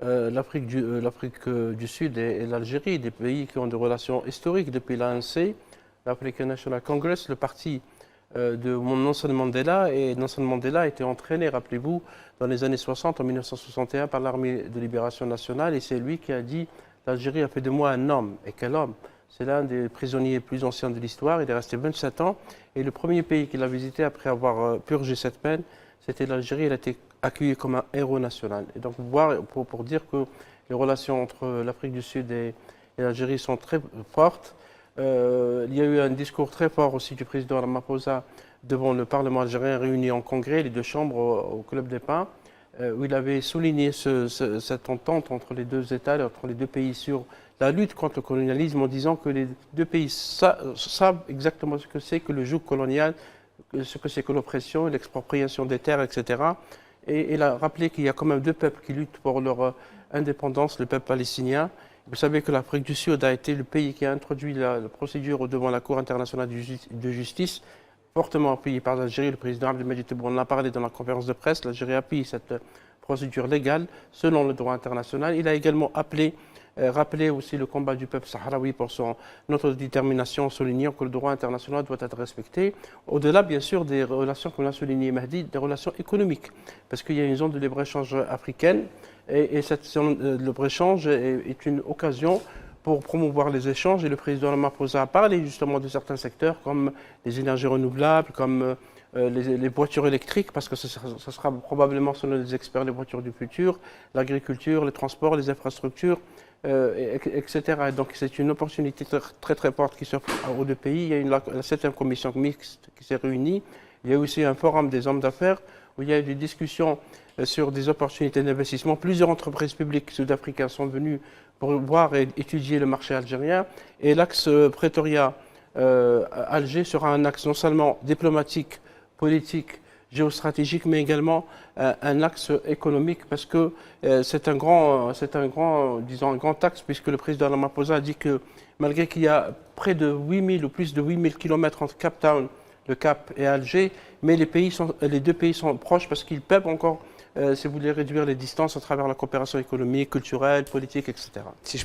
l'Afrique du Sud et l'Algérie, des pays qui ont des relations historiques depuis l'ANC, l'African National Congress, le parti de Nelson Mandela. Et Nelson Mandela a été entraîné, rappelez-vous, dans les années 60, en 1961, par l'armée de libération nationale. Et c'est lui qui a dit l'Algérie a fait de moi un homme. Et quel homme! C'est l'un des prisonniers les plus anciens de l'histoire. Il est resté 27 ans. Et le premier pays qu'il a visité après avoir purgé cette peine, c'était l'Algérie. Il a été accueilli comme un héros national. Et donc, pour dire que les relations entre l'Afrique du Sud et l'Algérie sont très fortes. Il y a eu un discours très fort aussi du président Ramaphosa devant le Parlement algérien réuni en congrès, les deux chambres au Club des Pins, où il avait souligné cette entente entre les deux États, entre les deux pays sur la lutte contre le colonialisme, en disant que les deux pays savent exactement ce que c'est que le joug colonial, ce que c'est que l'oppression, l'expropriation des terres, etc. Et il a rappelé qu'il y a quand même deux peuples qui luttent pour leur indépendance, le peuple palestinien. Vous savez que l'Afrique du Sud a été le pays qui a introduit la procédure devant la Cour internationale de justice, fortement appuyée par l'Algérie. Le président Abdelmadjid Tebboune en a parlé dans la conférence de presse. L'Algérie appuie cette procédure légale selon le droit international. Il a également rappelé aussi le combat du peuple sahraoui pour son autodétermination, soulignant que le droit international doit être respecté. Au-delà, bien sûr, des relations, comme l'a souligné Mahdi, des relations économiques, parce qu'il y a une zone de libre-échange africaine, et cette zone de libre-échange est une occasion pour promouvoir les échanges. Et le président Ramaphosa a parlé justement de certains secteurs comme les énergies renouvelables, comme les voitures électriques, parce que ce sera probablement, selon les experts, les voitures du futur, l'agriculture, les transports, les infrastructures, etc. Et donc c'est une opportunité très très forte qui s'offre aux deux pays. Il y a la 7e commission mixte qui s'est réunie. Il y a aussi un forum des hommes d'affaires où il y a eu des discussions sur des opportunités d'investissement. Plusieurs entreprises publiques sud-africaines sont venues pour voir et étudier le marché algérien. Et l'axe Pretoria-Alger sera un axe non seulement diplomatique, politique, géostratégique, mais également un axe économique, parce que c'est un grand axe, puisque le président Ramaphosa a dit que malgré qu'il y a près de 8000 ou plus de 8000 km entre Cape Town, le Cap et Alger, mais les deux pays sont proches parce qu'ils peuvent encore, si vous voulez, réduire les distances à travers la coopération économique, culturelle, politique, etc. Si je peux